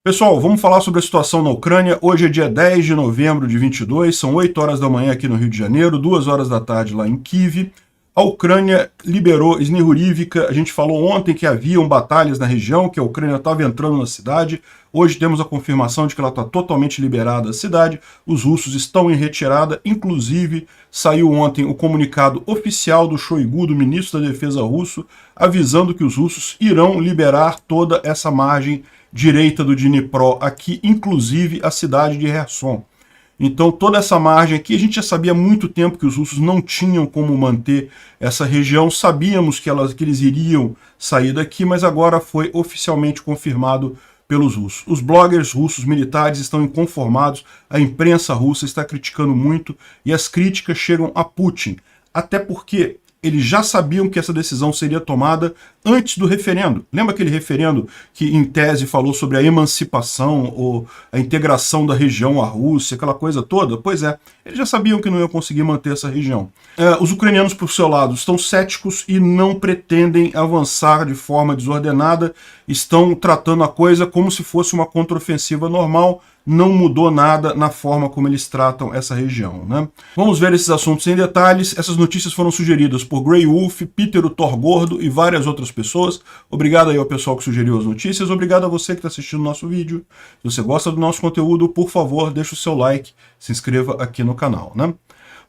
Pessoal, vamos falar sobre a situação na Ucrânia. Hoje é dia 10 de novembro de 22, são 8 horas da manhã aqui no Rio de Janeiro, 2 horas da tarde lá em Kyiv. A Ucrânia liberou Snihurivka. A gente falou ontem que haviam batalhas na região, que a Ucrânia estava entrando na cidade. Hoje temos a confirmação de que ela está totalmente liberada a cidade. Os russos estão em retirada. Inclusive, saiu ontem o comunicado oficial do Shoigu, do ministro da Defesa russo, avisando que os russos irão liberar toda essa margem direita do Dnipro aqui, inclusive a cidade de Kherson. Então toda essa margem aqui, a gente já sabia há muito tempo que os russos não tinham como manter essa região, sabíamos que eles iriam sair daqui, mas agora foi oficialmente confirmado pelos russos. Os bloggers russos militares estão inconformados, a imprensa russa está criticando muito e as críticas chegam a Putin, até porque eles já sabiam que essa decisão seria tomada antes do referendo. Lembra aquele referendo que, em tese, falou sobre a emancipação ou a integração da região à Rússia, aquela coisa toda? Pois é, eles já sabiam que não iam conseguir manter essa região. Os ucranianos, por seu lado, estão céticos e não pretendem avançar de forma desordenada, estão tratando a coisa como se fosse uma contraofensiva normal, não mudou nada na forma como eles tratam essa região, né? Vamos ver esses assuntos em detalhes. Essas notícias foram sugeridas por Grey Wolf, Peter o Thor Gordo e várias outras pessoas. Obrigado aí ao pessoal que sugeriu as notícias. Obrigado a você que está assistindo o nosso vídeo. Se você gosta do nosso conteúdo, por favor, deixa o seu like, se inscreva aqui no canal, né?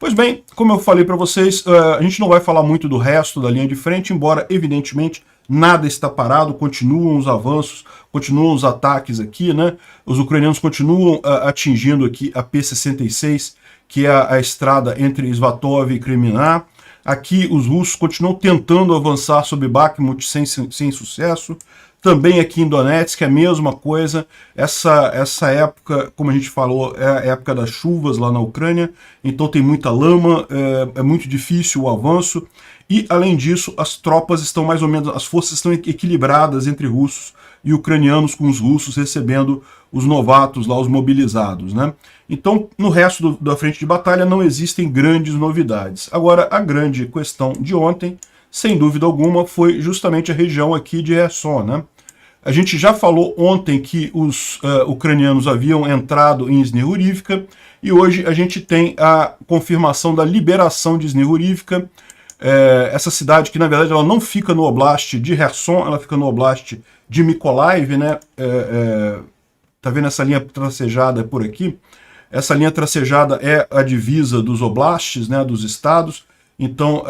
Pois bem, como eu falei para vocês, a gente não vai falar muito do resto da linha de frente, embora, evidentemente, nada está parado, continuam os avanços, continuam os ataques aqui, né? Os ucranianos continuam atingindo aqui a P-66, que é a estrada entre Svatov e Kreminna. Aqui os russos continuam tentando avançar sobre Bakhmut sem sucesso. Também aqui em Donetsk é a mesma coisa. Essa época, como a gente falou, é a época das chuvas lá na Ucrânia, então tem muita lama, é muito difícil o avanço. E, além disso, as tropas estão mais ou menos, as forças estão equilibradas entre russos e ucranianos, com os russos recebendo os novatos lá, os mobilizados, né? Então, no resto da frente de batalha não existem grandes novidades. Agora, a grande questão de ontem, sem dúvida alguma, foi justamente a região aqui de Kherson, né? A gente já falou ontem que os ucranianos haviam entrado em Snihurivka e hoje a gente tem a confirmação da liberação de Snihurivka. Essa cidade que, na verdade, ela não fica no oblast de Kherson, ela fica no oblast de Mykolaiv, né? Tá vendo essa linha tracejada por aqui? Essa linha tracejada é a divisa dos oblastes, né, dos estados. Então,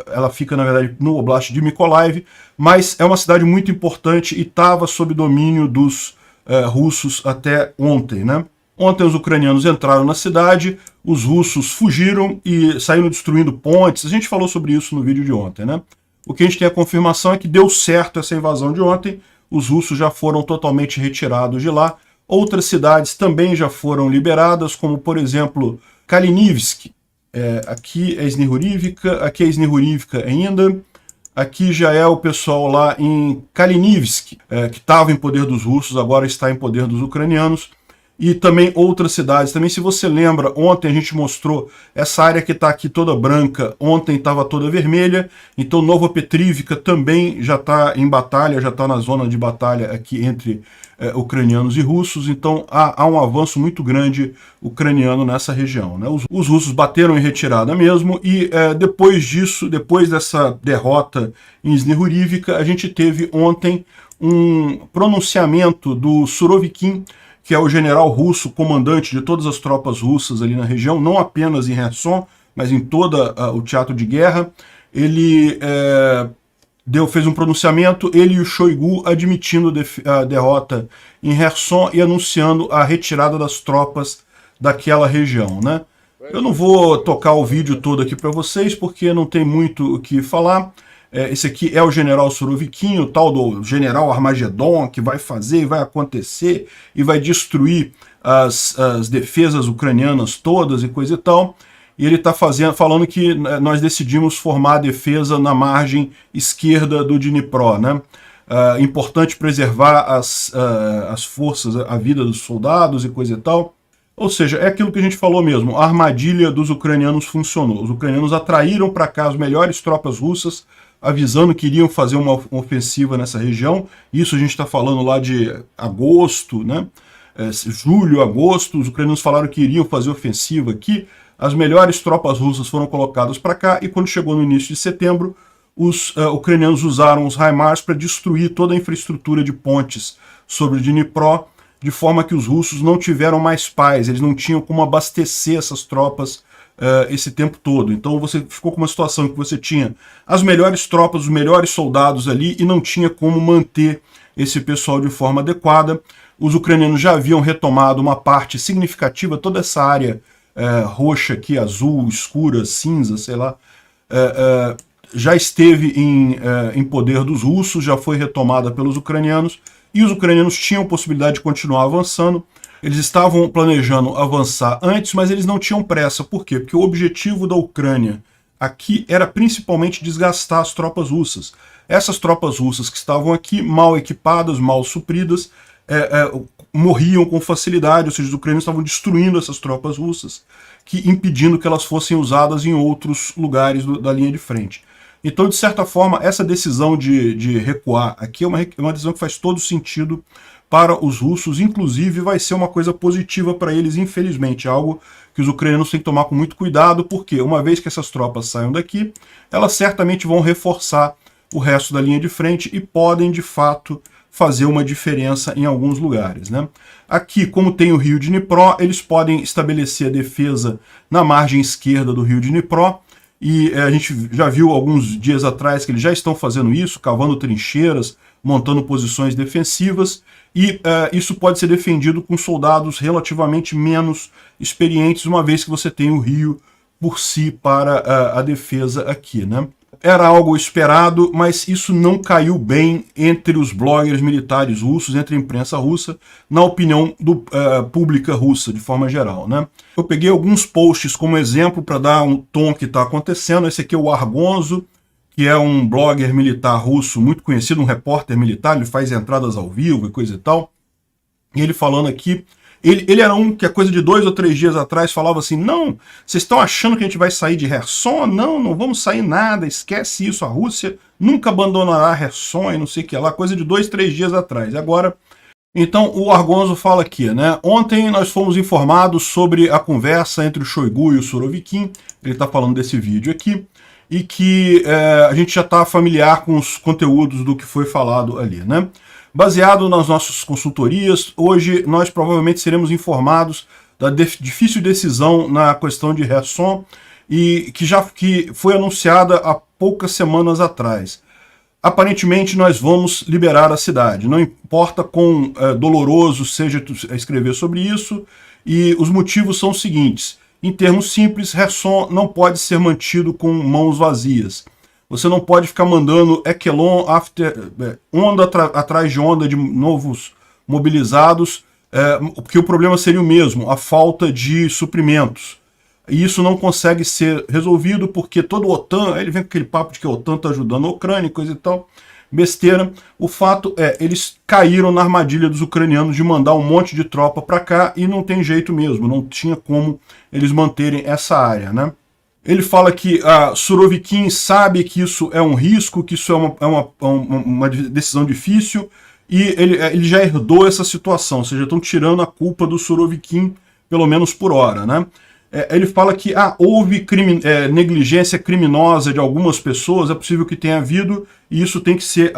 ela fica, na verdade, no oblast de Mykolaiv, mas é uma cidade muito importante e estava sob domínio dos russos até ontem, né? Ontem os ucranianos entraram na cidade, os russos fugiram e saíram destruindo pontes. A gente falou sobre isso no vídeo de ontem, né? O que a gente tem a confirmação é que deu certo essa invasão de ontem, os russos já foram totalmente retirados de lá. Outras cidades também já foram liberadas, como, por exemplo, Kalinivsk. Aqui é Snihurivka, aqui é Snihurivka ainda. Aqui já é o pessoal lá em Kalinivsk, que estava em poder dos russos, agora está em poder dos ucranianos. E também outras cidades. Também, se você lembra, ontem a gente mostrou essa área que está aqui toda branca, ontem estava toda vermelha. Então Novopetrivka também já está em batalha, já está na zona de batalha aqui entre ucranianos e russos. Então há um avanço muito grande ucraniano nessa região, né? Os russos bateram em retirada mesmo e depois disso, depois dessa derrota em Snihurivka, a gente teve ontem um pronunciamento do Surovikin, que é o general russo, comandante de todas as tropas russas ali na região, não apenas em Kherson, mas em todo o teatro de guerra. Ele fez um pronunciamento, ele e o Shoigu admitindo a derrota em Kherson e anunciando a retirada das tropas daquela região, né? Eu não vou tocar o vídeo todo aqui para vocês, porque não tem muito o que falar. Esse aqui é o general Surovikin, o tal do general Armagedon, que vai fazer e vai acontecer e vai destruir as defesas ucranianas todas e coisa e tal. E ele está falando que nós decidimos formar a defesa na margem esquerda do Dnipro, né? Importante preservar as forças, a vida dos soldados e coisa e tal. Ou seja, é aquilo que a gente falou mesmo, a armadilha dos ucranianos funcionou. Os ucranianos atraíram para cá as melhores tropas russas avisando que iriam fazer uma ofensiva nessa região. Isso a gente está falando lá de agosto, né? Julho, agosto, os ucranianos falaram que iriam fazer ofensiva aqui. As melhores tropas russas foram colocadas para cá e quando chegou no início de setembro, os ucranianos usaram os HIMARS para destruir toda a infraestrutura de pontes sobre o Dnipro, de forma que os russos não tiveram mais paz, eles não tinham como abastecer essas tropas esse tempo todo. Então você ficou com uma situação em que você tinha as melhores tropas, os melhores soldados ali e não tinha como manter esse pessoal de forma adequada. Os ucranianos já haviam retomado uma parte significativa, toda essa área roxa aqui, azul, escura, cinza, sei lá, já esteve em poder dos russos, já foi retomada pelos ucranianos, e os ucranianos tinham possibilidade de continuar avançando. Eles estavam planejando avançar antes, mas eles não tinham pressa. Por quê? Porque o objetivo da Ucrânia aqui era principalmente desgastar as tropas russas. Essas tropas russas que estavam aqui, mal equipadas, mal supridas, morriam com facilidade, ou seja, os ucranianos estavam destruindo essas tropas russas, impedindo que elas fossem usadas em outros lugares da linha de frente. Então, de certa forma, essa decisão de recuar aqui é uma decisão que faz todo sentido para os russos, inclusive vai ser uma coisa positiva para eles, infelizmente, algo que os ucranianos têm que tomar com muito cuidado, porque uma vez que essas tropas saiam daqui, elas certamente vão reforçar o resto da linha de frente e podem, de fato, fazer uma diferença em alguns lugares, né? Aqui, como tem o rio Dnipro, eles podem estabelecer a defesa na margem esquerda do rio Dnipro, e a gente já viu alguns dias atrás que eles já estão fazendo isso, cavando trincheiras, montando posições defensivas, e isso pode ser defendido com soldados relativamente menos experientes, uma vez que você tem o rio por si para a defesa aqui, né? Era algo esperado, mas isso não caiu bem entre os bloggers militares russos, entre a imprensa russa, na opinião pública russa, de forma geral, né? Eu peguei alguns posts como exemplo para dar um tom que está acontecendo. Esse aqui é o Argonzo, que é um blogger militar russo muito conhecido, um repórter militar, ele faz entradas ao vivo e coisa e tal. E ele falando aqui, ele era um que a coisa de 2 ou 3 dias atrás falava assim, não, vocês estão achando que a gente vai sair de Kherson? Não, não vamos sair nada, esquece isso, a Rússia nunca abandonará Kherson e não sei o que lá, coisa de 2, 3 dias atrás. Agora, então o Argonzo fala aqui, né, ontem nós fomos informados sobre a conversa entre o Shoigu e o Surovikin, ele está falando desse vídeo aqui, e que a gente já está familiar com os conteúdos do que foi falado ali, né? Baseado nas nossas consultorias, hoje nós provavelmente seremos informados da difícil decisão na questão de Kherson, e que foi anunciada há poucas semanas atrás. Aparentemente nós vamos liberar a cidade, não importa quão doloroso seja escrever sobre isso, e os motivos são os seguintes. Em termos simples, Kherson não pode ser mantido com mãos vazias. Você não pode ficar mandando echelon onda atrás de onda de novos mobilizados, porque o problema seria o mesmo, a falta de suprimentos. E isso não consegue ser resolvido porque todo o OTAN, ele vem com aquele papo de que a OTAN está ajudando a Ucrânia e coisa e tal, besteira. O fato é, eles caíram na armadilha dos ucranianos de mandar um monte de tropa para cá e não tem jeito mesmo, não tinha como eles manterem essa área, né? Ele fala que a Surovikin sabe que isso é um risco, que isso é uma decisão difícil, e ele já herdou essa situação, ou seja, estão tirando a culpa do Surovikin, pelo menos por hora, né? Ele fala que houve negligência criminosa de algumas pessoas, é possível que tenha havido, e isso tem que ser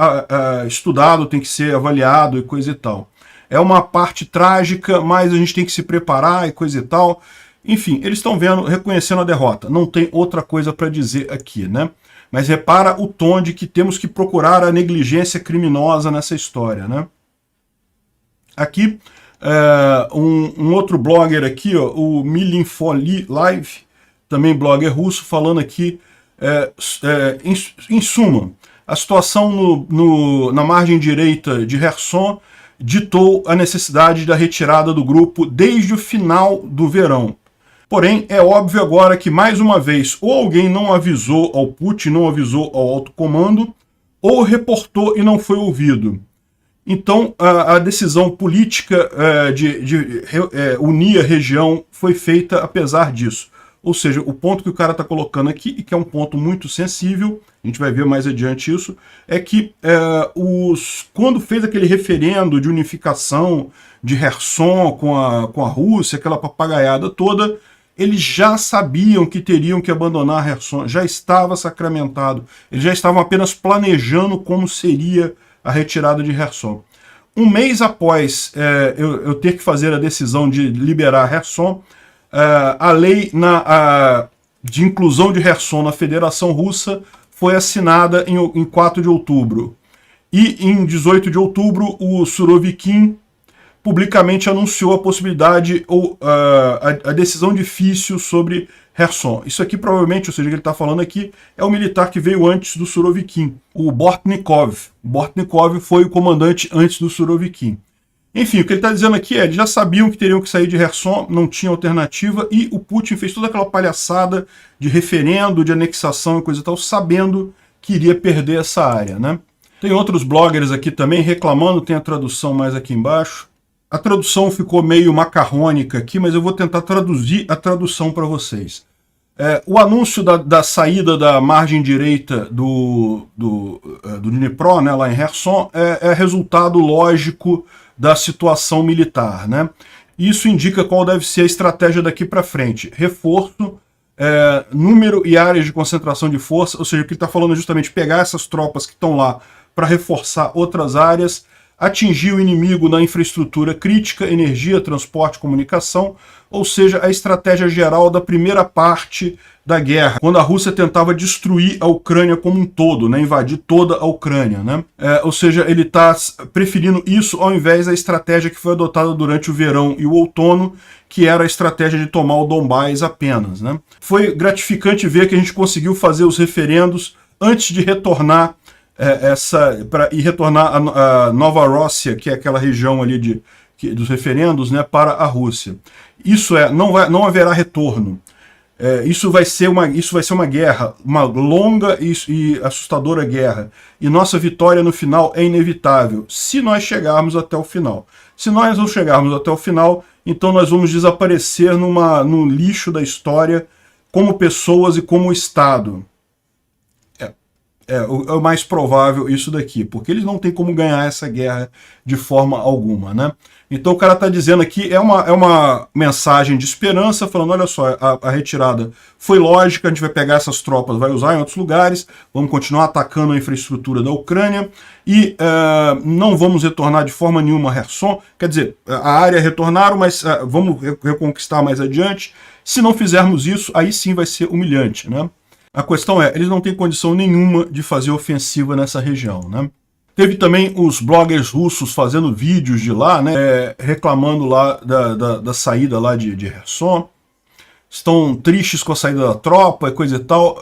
estudado, tem que ser avaliado e coisa e tal. É uma parte trágica, mas a gente tem que se preparar e coisa e tal. Enfim, eles estão reconhecendo a derrota. Não tem outra coisa para dizer aqui, né? Mas repara o tom de que temos que procurar a negligência criminosa nessa história, né? Aqui, um outro blogger aqui, ó, o Milinfoli Live, também blogger russo, falando aqui, em suma, a situação na margem direita de Kherson ditou a necessidade da retirada do grupo desde o final do verão. Porém, é óbvio agora que, mais uma vez, ou alguém não avisou ao Putin, não avisou ao alto comando, ou reportou e não foi ouvido. Então, a decisão política de unir a região foi feita apesar disso. Ou seja, o ponto que o cara está colocando aqui, e que é um ponto muito sensível, a gente vai ver mais adiante isso, é que quando fez aquele referendo de unificação de Kherson com a Rússia, aquela papagaiada toda, eles já sabiam que teriam que abandonar Kherson, já estava sacramentado, eles já estavam apenas planejando como seria a retirada de Kherson. Um mês após eu ter que fazer a decisão de liberar Kherson, a lei de inclusão de Kherson na Federação Russa foi assinada em 4 de outubro. E em 18 de outubro, o Surovikin publicamente anunciou a possibilidade ou a decisão difícil sobre Kherson. Isso aqui provavelmente, ou seja, o que ele está falando aqui, é o militar que veio antes do Surovikin, o Bortnikov. Bortnikov foi o comandante antes do Surovikin. Enfim, o que ele está dizendo aqui eles já sabiam que teriam que sair de Kherson, não tinha alternativa, e o Putin fez toda aquela palhaçada de referendo, de anexação e coisa e tal, sabendo que iria perder essa área, né? Tem outros bloggers aqui também reclamando, tem a tradução mais aqui embaixo. A tradução ficou meio macarrônica aqui, mas eu vou tentar traduzir a tradução para vocês. O anúncio da saída da margem direita do Dnipro, né, lá em Kherson, é resultado lógico da situação militar, né? Isso indica qual deve ser a estratégia daqui para frente. Reforço, número e áreas de concentração de força, ou seja, o que ele está falando é justamente pegar essas tropas que estão lá para reforçar outras áreas, atingir o inimigo na infraestrutura crítica, energia, transporte, comunicação, ou seja, a estratégia geral da primeira parte da guerra, quando a Rússia tentava destruir a Ucrânia como um todo, né, invadir toda a Ucrânia, né? Ou seja, ele está preferindo isso ao invés da estratégia que foi adotada durante o verão e o outono, que era a estratégia de tomar o Donbás apenas, né? Foi gratificante ver que a gente conseguiu fazer os referendos antes de retornar retornar a Nova Rússia, que é aquela região ali dos referendos, né, para a Rússia. Isso não haverá retorno. Isso vai ser uma guerra, uma longa e assustadora guerra. E nossa vitória no final é inevitável, se nós chegarmos até o final. Se nós não chegarmos até o final, então nós vamos desaparecer no lixo da história como pessoas e como Estado. É o mais provável isso daqui, porque eles não têm como ganhar essa guerra de forma alguma, né? Então o cara está dizendo aqui, é uma mensagem de esperança, falando, olha só, a retirada foi lógica, a gente vai pegar essas tropas, vai usar em outros lugares, vamos continuar atacando a infraestrutura da Ucrânia, e não vamos retornar de forma nenhuma a Kherson, quer dizer, a área retornaram, mas vamos reconquistar mais adiante. Se não fizermos isso, aí sim vai ser humilhante, né? A questão eles não têm condição nenhuma de fazer ofensiva nessa região, né? Teve também os bloggers russos fazendo vídeos de lá, né, reclamando lá da saída lá de Kherson. Estão tristes com a saída da tropa e coisa e tal.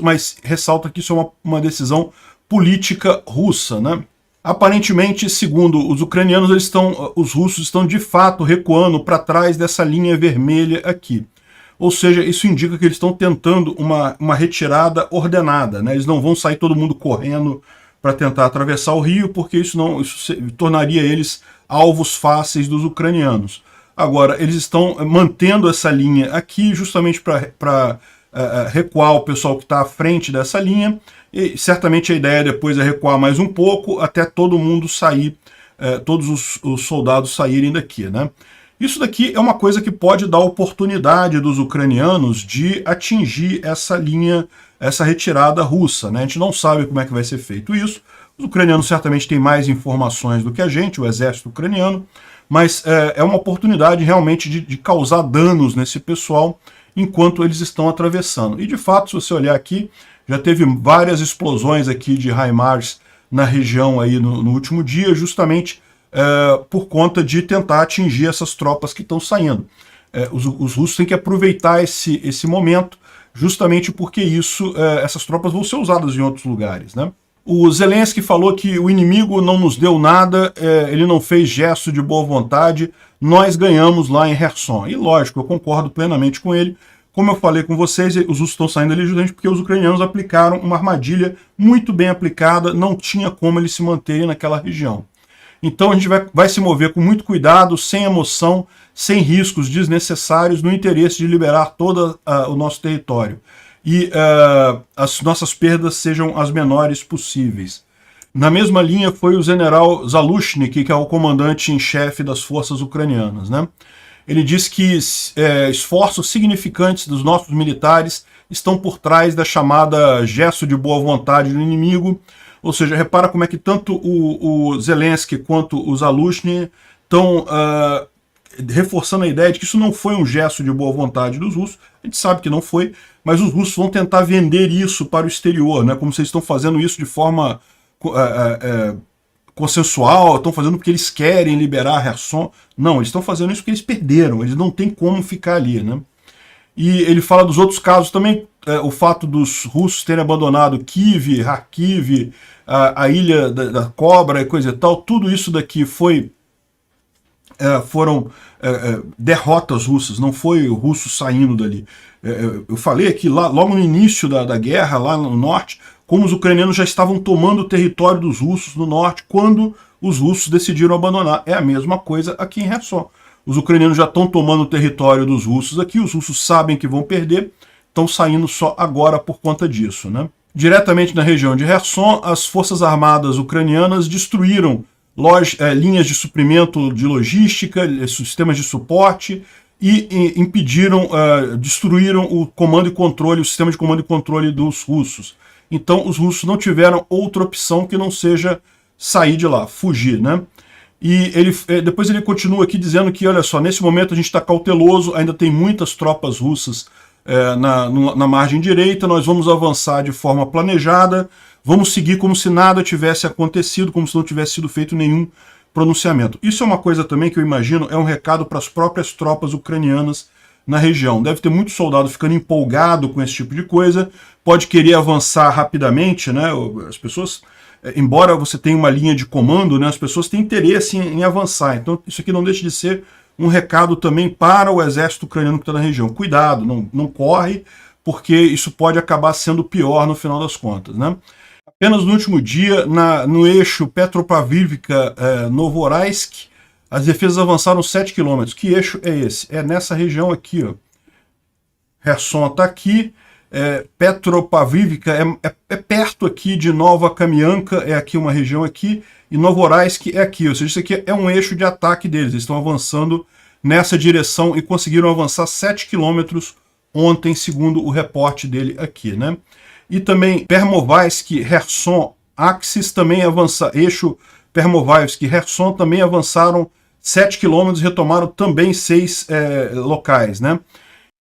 Mas ressalta que isso é uma decisão política russa, né? Aparentemente, segundo os ucranianos, os russos estão de fato recuando para trás dessa linha vermelha aqui. Ou seja, isso indica que eles estão tentando uma retirada ordenada, né? Eles não vão sair todo mundo correndo para tentar atravessar o rio, porque isso tornaria eles alvos fáceis dos ucranianos. Agora, eles estão mantendo essa linha aqui justamente para recuar o pessoal que está à frente dessa linha, e certamente a ideia depois é recuar mais um pouco até todo mundo sair, todos os soldados saírem daqui, né? Isso daqui é uma coisa que pode dar oportunidade dos ucranianos de atingir essa linha, essa retirada russa, né? A gente não sabe como é que vai ser feito isso. Os ucranianos certamente têm mais informações do que a gente, o exército ucraniano, mas é uma oportunidade realmente de causar danos nesse pessoal enquanto eles estão atravessando. E de fato, se você olhar aqui, já teve várias explosões aqui de HIMARS na região aí no último dia, justamente por conta de tentar atingir essas tropas que estão saindo. Os russos têm que aproveitar esse momento, justamente porque essas tropas vão ser usadas em outros lugares, né? O Zelensky falou que o inimigo não nos deu nada, ele não fez gesto de boa vontade, nós ganhamos lá em Kherson. E lógico, eu concordo plenamente com ele. Como eu falei com vocês, os russos estão saindo ali justamente porque os ucranianos aplicaram uma armadilha muito bem aplicada, não tinha como eles se manterem naquela região. Então a gente vai se mover com muito cuidado, sem emoção, sem riscos desnecessários, no interesse de liberar todo o nosso território. E as nossas perdas sejam as menores possíveis. Na mesma linha foi o general Zalushny, que é o comandante em chefe das forças ucranianas, né? Ele diz que esforços significantes dos nossos militares estão por trás da chamada gesto de boa vontade do inimigo. Ou seja, repara como é que tanto o Zelensky quanto o Zalushny estão reforçando a ideia de que isso não foi um gesto de boa vontade dos russos. A gente sabe que não foi, mas os russos vão tentar vender isso para o exterior, né? Como se eles estão fazendo isso de forma consensual, estão fazendo porque eles querem liberar Kherson. Não, eles estão fazendo isso porque eles perderam, eles não têm como ficar ali, né? E ele fala dos outros casos também, o fato dos russos terem abandonado Kiev, Kharkiv, a ilha da Cobra e coisa e tal, tudo isso daqui foram derrotas russas, não foi o russo saindo dali. Eu falei aqui, logo no início da guerra, lá no norte, como os ucranianos já estavam tomando o território dos russos no norte, quando os russos decidiram abandonar. É a mesma coisa aqui em Kherson. Os ucranianos já estão tomando o território dos russos aqui, os russos sabem que vão perder, estão saindo só agora por conta disso, né? Diretamente na região de Kherson, as forças armadas ucranianas destruíram linhas de suprimento de logística, sistemas de suporte e destruíram o comando e controle, o sistema de comando e controle dos russos. Então os russos não tiveram outra opção que não seja sair de lá, fugir, né? E depois ele continua aqui dizendo que, olha só, nesse momento a gente está cauteloso, ainda tem muitas tropas russas na margem direita, nós vamos avançar de forma planejada, vamos seguir como se nada tivesse acontecido, como se não tivesse sido feito nenhum pronunciamento. Isso é uma coisa também que eu imagino, é um recado para as próprias tropas ucranianas na região. Deve ter muito soldado ficando empolgado com esse tipo de coisa, pode querer avançar rapidamente, né? As pessoas, embora você tenha uma linha de comando, né, as pessoas têm interesse em avançar. Então isso aqui não deixa de ser um recado também para o exército ucraniano que está na região. Cuidado, não corre, porque isso pode acabar sendo pior no final das contas, né? Apenas no último dia, no eixo Petropavlivka-Novoraisk, as defesas avançaram 7 km. Que eixo é esse? É nessa região aqui, ó. Kherson está aqui, Petropavlivka é perto aqui de Nova Kamianka, é aqui uma região aqui, e Novoraisk é aqui, ou seja, isso aqui é um eixo de ataque deles, eles estão avançando nessa direção e conseguiram avançar 7 km ontem, segundo o reporte dele aqui, né? E também Permovaivsk, Kherson, Axis também avança, eixo Permovaivsk, Kherson também avançaram 7 km e retomaram também 6 locais, né?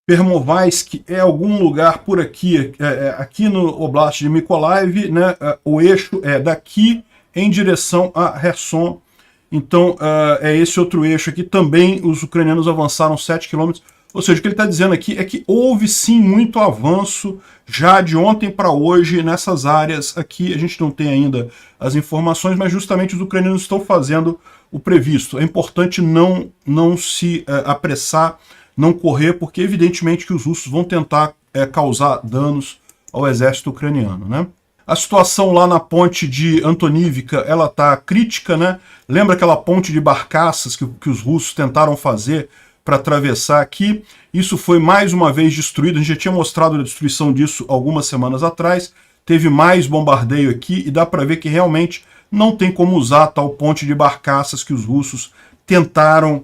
Permovaivsk é algum lugar por aqui, aqui no Oblast de Mykolaiv, né? O eixo é daqui em direção a Kherson. Então é esse outro eixo aqui. Também os ucranianos avançaram 7 km. Ou seja, o que ele está dizendo aqui é que houve sim muito avanço já de ontem para hoje nessas áreas aqui. A gente não tem ainda as informações, mas justamente os ucranianos estão fazendo o previsto. É importante não se apressar, não correr, porque evidentemente que os russos vão tentar causar danos ao exército ucraniano, né? A situação lá na ponte de Antonivka, ela está crítica, né? Lembra aquela ponte de barcaças que os russos tentaram fazer para atravessar aqui? Isso foi mais uma vez destruído, a gente já tinha mostrado a destruição disso algumas semanas atrás, teve mais bombardeio aqui e dá para ver que realmente não tem como usar a tal ponte de barcaças que os russos tentaram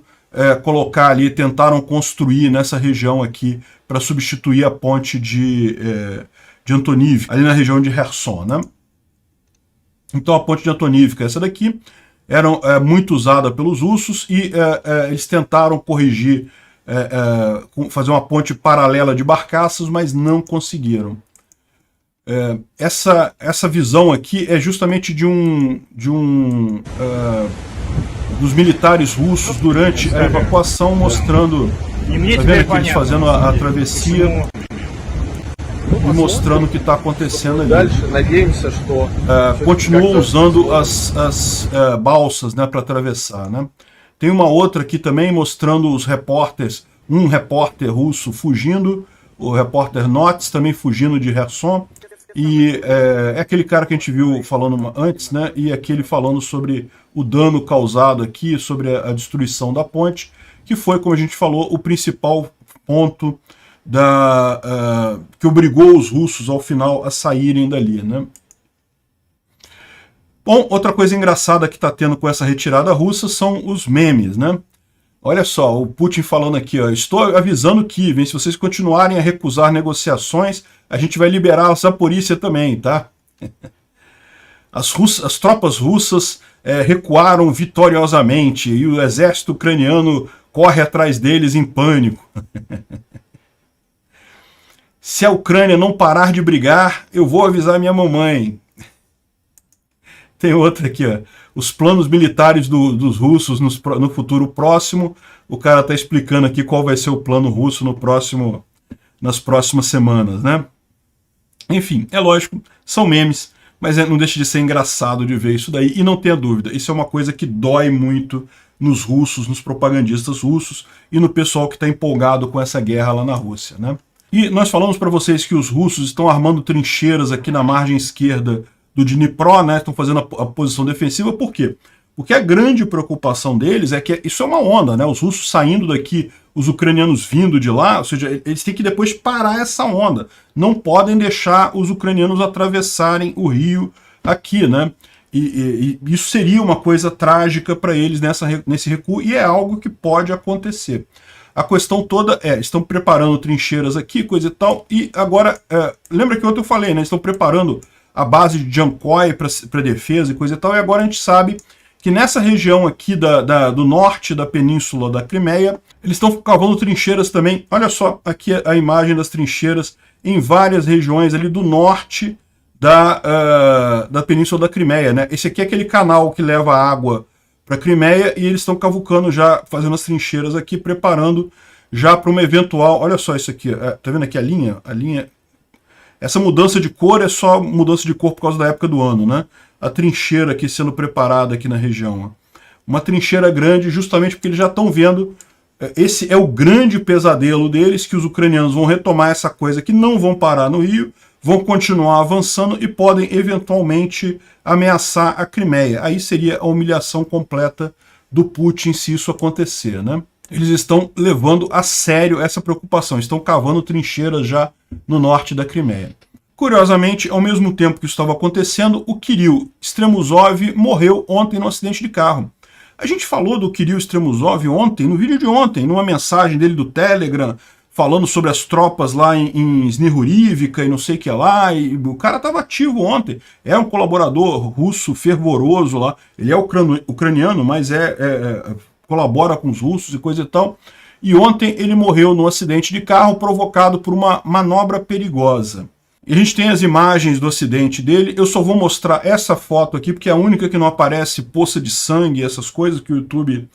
colocar ali, tentaram construir nessa região aqui para substituir a ponte de Antonivka, ali na região de Kherson, né? Então a ponte de Antonivka, essa daqui, era muito usada pelos russos e eles tentaram corrigir, fazer uma ponte paralela de barcaças, mas não conseguiram. Essa visão aqui é justamente dos militares russos durante a evacuação, mostrando, tá vendo aqui eles fazendo a travessia e mostrando o que está acontecendo ali. Continuam usando as balsas, né, para atravessar, né? Tem uma outra aqui também mostrando os repórteres, um repórter russo fugindo, o repórter Notes também fugindo de Kherson. E é aquele cara que a gente viu falando antes, né? E aquele falando sobre o dano causado aqui, sobre a destruição da ponte, que foi, como a gente falou, o principal ponto que obrigou os russos, ao final, a saírem dali, né? Bom, outra coisa engraçada que está tendo com essa retirada russa são os memes, né? Olha só, o Putin falando aqui, ó, estou avisando Kiev, se vocês continuarem a recusar negociações, a gente vai liberar a Zaporícia também, tá? As tropas russas recuaram vitoriosamente e o exército ucraniano corre atrás deles em pânico. Se a Ucrânia não parar de brigar, eu vou avisar minha mamãe. Tem outra aqui, ó. Os planos militares dos russos no futuro próximo. O cara está explicando aqui qual vai ser o plano russo nas próximas semanas, né? Enfim, é lógico, são memes, mas não deixa de ser engraçado de ver isso daí. E não tenha dúvida, isso é uma coisa que dói muito nos russos, nos propagandistas russos e no pessoal que está empolgado com essa guerra lá na Rússia, né? E nós falamos para vocês que os russos estão armando trincheiras aqui na margem esquerda do Dnipro, né? Estão fazendo a posição defensiva. Por quê? Porque a grande preocupação deles é que isso é uma onda, né? Os russos saindo daqui, os ucranianos vindo de lá, ou seja, eles têm que depois parar essa onda. Não podem deixar os ucranianos atravessarem o rio aqui, né? E isso seria uma coisa trágica para eles nesse recuo, e é algo que pode acontecer. A questão toda estão preparando trincheiras aqui, coisa e tal, e agora, lembra que ontem eu falei, né? Estão preparando a base de Jankoy para defesa e coisa e tal, e agora a gente sabe que nessa região aqui do norte da península da Crimeia, eles estão cavando trincheiras também. Olha só, aqui a imagem das trincheiras em várias regiões ali do norte da península da Crimeia, né? Esse aqui é aquele canal que leva água para a Crimeia, e eles estão cavucando já, fazendo as trincheiras aqui, preparando já para uma eventual... Olha só isso aqui, tá vendo aqui a linha? A linha... Essa mudança de cor é só mudança de cor por causa da época do ano, né? A trincheira aqui sendo preparada aqui na região. Ó. Uma trincheira grande, justamente porque eles já estão vendo... Esse é o grande pesadelo deles, que os ucranianos vão retomar essa coisa, que não vão parar no Rio, vão continuar avançando e podem eventualmente ameaçar a Crimeia. Aí seria a humilhação completa do Putin se isso acontecer, né? Eles estão levando a sério essa preocupação, estão cavando trincheiras já no norte da Crimeia. Curiosamente, ao mesmo tempo que isso estava acontecendo, o Kirill Stremuzov morreu ontem num acidente de carro. A gente falou do Kirill Stremuzov ontem, no vídeo de ontem, numa mensagem dele do Telegram, falando sobre as tropas lá em Snihurivka e não sei o que lá, e o cara estava ativo ontem, é um colaborador russo fervoroso lá, ele é ucraniano, mas colabora com os russos e coisa e tal, e ontem ele morreu num acidente de carro provocado por uma manobra perigosa. E a gente tem as imagens do acidente dele, eu só vou mostrar essa foto aqui, porque é a única que não aparece poça de sangue, essas coisas, que o YouTube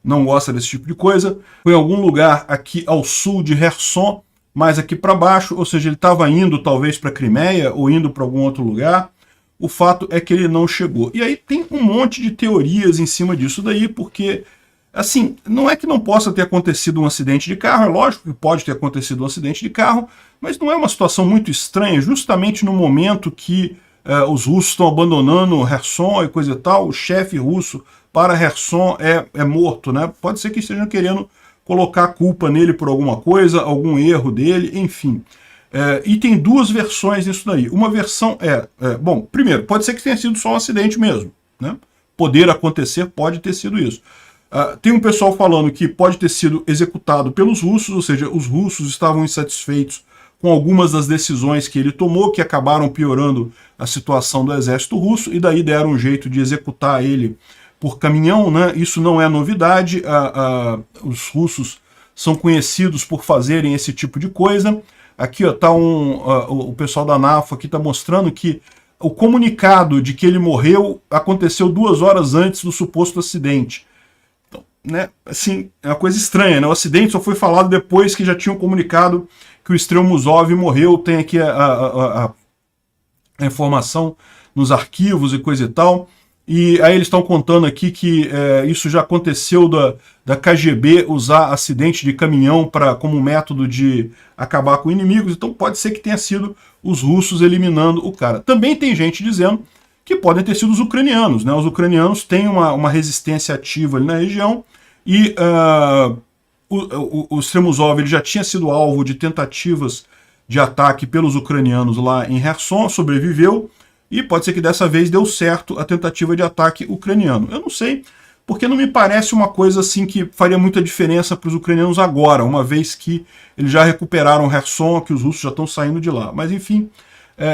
não gosta desse tipo de coisa. Foi em algum lugar aqui ao sul de Kherson, mais aqui para baixo, ou seja, ele estava indo talvez para a Crimeia ou indo para algum outro lugar. O fato é que ele não chegou. E aí tem um monte de teorias em cima disso daí, porque, assim, não é que não possa ter acontecido um acidente de carro, é lógico que pode ter acontecido um acidente de carro, mas não é uma situação muito estranha, justamente no momento que os russos estão abandonando Kherson e coisa e tal, o chefe russo para Kherson é morto, né? Pode ser que estejam querendo colocar a culpa nele por alguma coisa, algum erro dele, enfim. E tem duas versões nisso daí. Uma versão bom, primeiro, pode ser que tenha sido só um acidente mesmo, né? Poder acontecer, pode ter sido isso. Tem um pessoal falando que pode ter sido executado pelos russos, ou seja, os russos estavam insatisfeitos com algumas das decisões que ele tomou, que acabaram piorando a situação do exército russo, e daí deram um jeito de executar ele por caminhão, né? Isso não é novidade, os russos são conhecidos por fazerem esse tipo de coisa. Aqui está o pessoal da NAFO aqui está mostrando que o comunicado de que ele morreu aconteceu 2 horas antes do suposto acidente. Então, né, assim, é uma coisa estranha, né? O acidente só foi falado depois que já tinham comunicado que o Stremuzov morreu. Tem aqui a informação nos arquivos e coisa e tal. E aí eles estão contando aqui que isso já aconteceu da KGB usar acidente de caminhão como método de acabar com inimigos. Então pode ser que tenha sido os russos eliminando o cara. Também tem gente dizendo que podem ter sido os ucranianos, né? Os ucranianos têm uma resistência ativa ali na região e o Stremuzov ele já tinha sido alvo de tentativas de ataque pelos ucranianos lá em Kherson, sobreviveu, e pode ser que dessa vez deu certo a tentativa de ataque ucraniano. Eu não sei, porque não me parece uma coisa assim que faria muita diferença para os ucranianos agora, uma vez que eles já recuperaram Kherson, que os russos já estão saindo de lá. Mas enfim,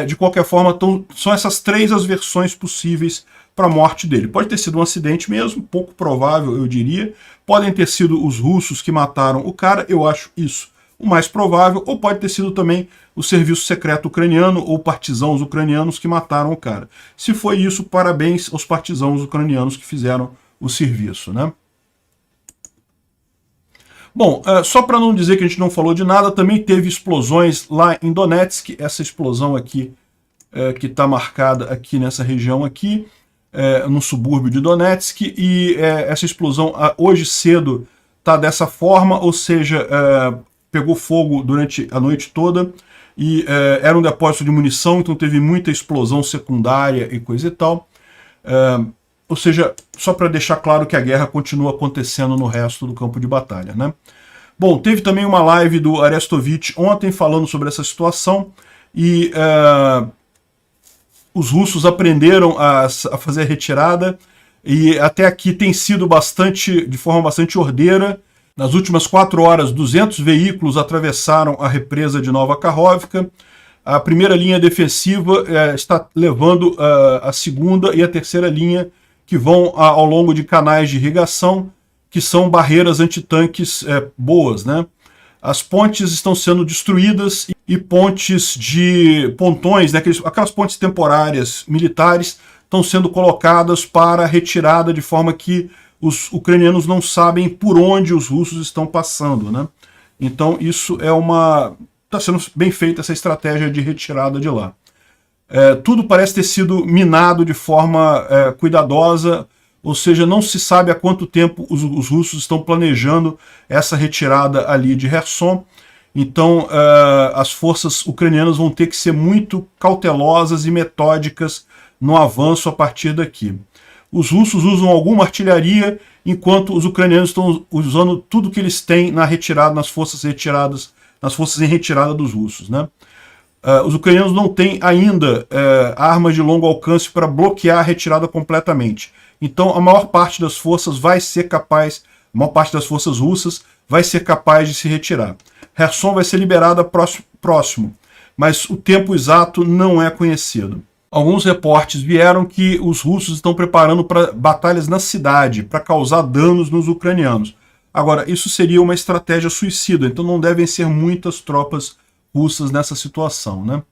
de qualquer forma, são essas três as versões possíveis para a morte dele. Pode ter sido um acidente mesmo, pouco provável, eu diria. Podem ter sido os russos que mataram o cara, eu acho isso o mais provável, ou pode ter sido também o serviço secreto ucraniano ou partisãos ucranianos que mataram o cara. Se foi isso, parabéns aos partisãos ucranianos que fizeram o serviço, né? Bom, só para não dizer que a gente não falou de nada, também teve explosões lá em Donetsk, essa explosão aqui, que está marcada aqui nessa região aqui, no subúrbio de Donetsk, e essa explosão hoje cedo está dessa forma, ou seja, pegou fogo durante a noite toda, e era um depósito de munição, então teve muita explosão secundária e coisa e tal. Ou seja, só para deixar claro que a guerra continua acontecendo no resto do campo de batalha, né? Bom, teve também uma live do Arestovich ontem falando sobre essa situação, e os russos aprenderam a fazer a retirada, e até aqui tem sido de forma bastante ordeira. Nas últimas 4 horas, 200 veículos atravessaram a represa de Nova Kakhovka. A primeira linha defensiva está levando a segunda e a terceira linha, que vão ao longo de canais de irrigação, que são barreiras antitanques boas, né? As pontes estão sendo destruídas e pontões, né, aquelas pontes temporárias militares, estão sendo colocadas para retirada, de forma que os ucranianos não sabem por onde os russos estão passando, né? Então isso está sendo bem feita essa estratégia de retirada de lá. Tudo parece ter sido minado de forma cuidadosa, ou seja, não se sabe há quanto tempo os russos estão planejando essa retirada ali de Kherson. Então as forças ucranianas vão ter que ser muito cautelosas e metódicas no avanço a partir daqui. Os russos usam alguma artilharia, enquanto os ucranianos estão usando tudo que eles têm na retirada, nas forças em retirada dos russos, né? Os ucranianos não têm ainda armas de longo alcance para bloquear a retirada completamente. Então a maior parte das forças russas vai ser capaz de se retirar. Kherson vai ser liberada próximo, mas o tempo exato não é conhecido. Alguns reportes vieram que os russos estão preparando para batalhas na cidade, para causar danos nos ucranianos. Agora, isso seria uma estratégia suicida, então não devem ser muitas tropas russas nessa situação, né?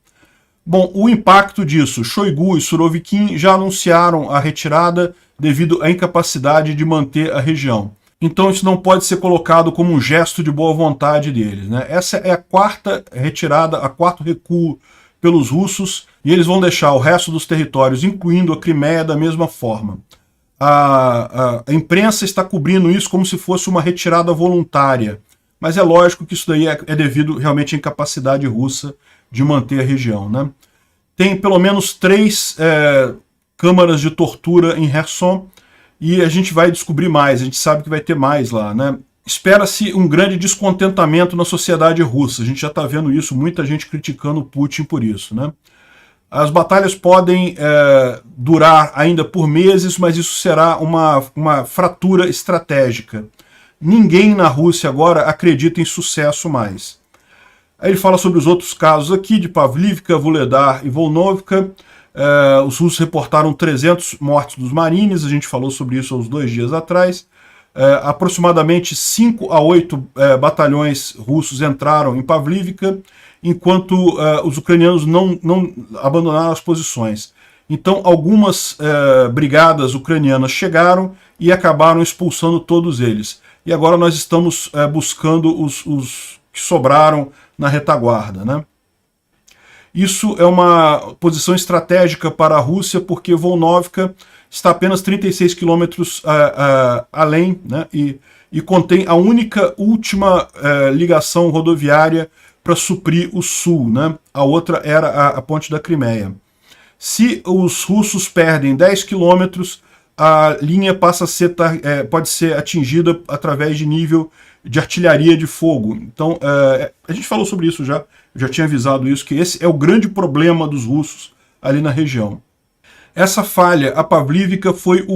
Bom, o impacto disso, Shoigu e Surovikin já anunciaram a retirada devido à incapacidade de manter a região. Então isso não pode ser colocado como um gesto de boa vontade deles, né? Essa é a quarta retirada, a quarto recuo pelos russos, e eles vão deixar o resto dos territórios, incluindo a Crimeia, da mesma forma. A imprensa está cobrindo isso como se fosse uma retirada voluntária, mas é lógico que isso daí é devido realmente à incapacidade russa de manter a região, né? Tem pelo menos 3 câmaras de tortura em Kherson, e a gente vai descobrir mais, a gente sabe que vai ter mais lá, né? Espera-se um grande descontentamento na sociedade russa, a gente já está vendo isso, muita gente criticando o Putin por isso, né? As batalhas podem durar ainda por meses, mas isso será uma fratura estratégica. Ninguém na Rússia agora acredita em sucesso mais. Aí ele fala sobre os outros casos aqui, de Pavlivka, Vuhledar e Volnovka. Os russos reportaram 300 mortos dos marines, a gente falou sobre isso há uns 2 dias atrás. Aproximadamente 5 a 8 batalhões russos entraram em Pavlivka, enquanto os ucranianos não abandonaram as posições. Então algumas brigadas ucranianas chegaram e acabaram expulsando todos eles. E agora nós estamos buscando os que sobraram na retaguarda, né? Isso é uma posição estratégica para a Rússia, porque Volnovka está apenas 36 quilômetros além, né, e contém a última ligação rodoviária para suprir o sul, né? A outra era a ponte da Crimeia. Se os russos perdem 10 quilômetros, a linha passa a ser, pode ser atingida através de nível de artilharia de fogo. Então, a gente falou sobre isso já, eu já tinha avisado isso, que esse é o grande problema dos russos ali na região. Essa falha, a Pavlivka, foi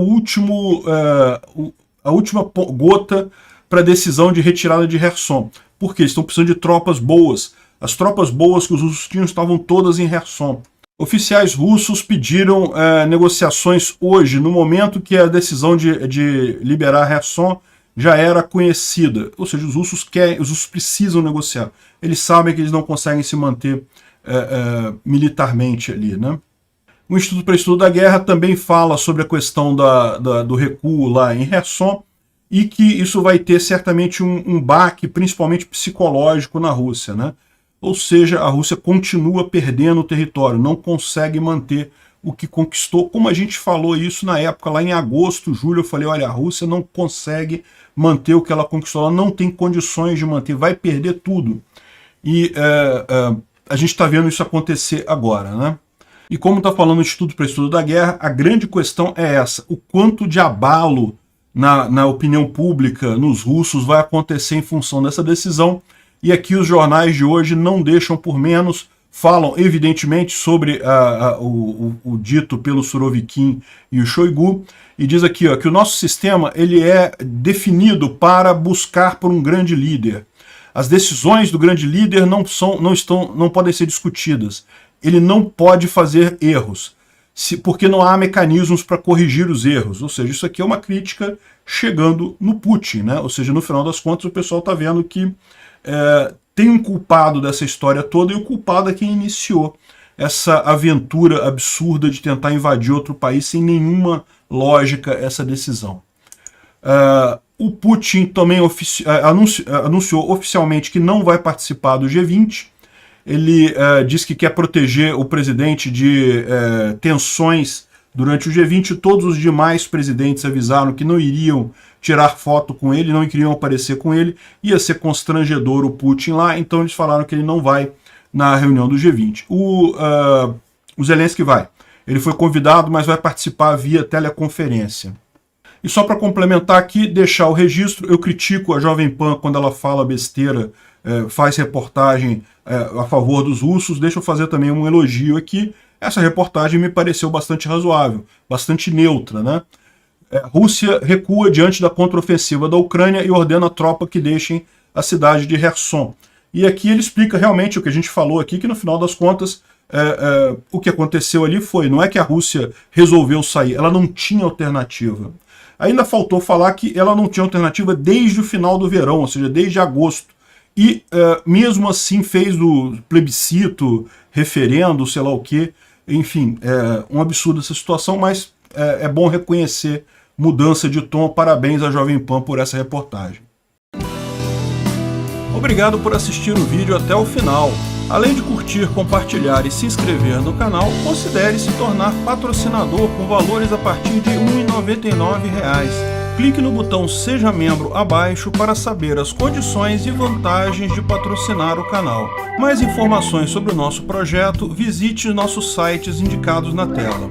a última gota para a decisão de retirada de Kherson. Por quê? Eles estão precisando de tropas boas. As tropas boas que os russos tinham estavam todas em Kherson. Oficiais russos pediram negociações hoje, no momento que a decisão de liberar Kherson já era conhecida. Ou seja, os russos precisam negociar. Eles sabem que eles não conseguem se manter militarmente ali, né? O Instituto para Estudo da Guerra também fala sobre a questão do recuo lá em Kherson e que isso vai ter certamente um baque, principalmente psicológico, na Rússia, né? Ou seja, a Rússia continua perdendo território, não consegue manter o que conquistou, como a gente falou isso na época, lá em agosto, julho, eu falei, olha, a Rússia não consegue manter o que ela conquistou, ela não tem condições de manter, vai perder tudo. E a gente está vendo isso acontecer agora, né? E como está falando o Instituto para Estudo da Guerra, a grande questão é essa, o quanto de abalo na opinião pública, nos russos, vai acontecer em função dessa decisão. E aqui os jornais de hoje não deixam por menos, falam evidentemente sobre o dito pelo Surovikin e o Shoigu, e diz aqui ó, que o nosso sistema ele é definido para buscar por um grande líder. As decisões do grande líder não podem ser discutidas. Ele não pode fazer erros, porque não há mecanismos para corrigir os erros. Ou seja, isso aqui é uma crítica chegando no Putin, né? Ou seja, no final das contas o pessoal está vendo que tem um culpado dessa história toda, e o culpado é quem iniciou essa aventura absurda de tentar invadir outro país sem nenhuma lógica, essa decisão. O Putin também anunciou oficialmente que não vai participar do G20. Ele diz que quer proteger o presidente de tensões durante o G20. Todos os demais presidentes avisaram que não iriam tirar foto com ele, não queriam aparecer com ele, ia ser constrangedor o Putin lá, então eles falaram que ele não vai na reunião do G20. O Zelensky vai. Ele foi convidado, mas vai participar via teleconferência. E só para complementar aqui, deixar o registro, eu critico a Jovem Pan quando ela fala besteira, faz reportagem a favor dos russos. Deixa eu fazer também um elogio aqui. Essa reportagem me pareceu bastante razoável, bastante neutra, né? Rússia recua diante da contraofensiva da Ucrânia e ordena a tropa que deixem a cidade de Kherson. E aqui ele explica realmente o que a gente falou aqui, que no final das contas o que aconteceu ali não é que a Rússia resolveu sair, ela não tinha alternativa. Ainda faltou falar que ela não tinha alternativa desde o final do verão, ou seja, desde agosto. E mesmo assim fez o plebiscito, referendo, sei lá o quê. Enfim, um absurdo essa situação, mas é bom reconhecer mudança de tom. Parabéns à Jovem Pan por essa reportagem. Obrigado por assistir o vídeo até o final. Além de curtir, compartilhar e se inscrever no canal, considere se tornar patrocinador com valores a partir de R$ 1,99. Clique no botão Seja Membro abaixo para saber as condições e vantagens de patrocinar o canal. Mais informações sobre o nosso projeto, visite nossos sites indicados na tela.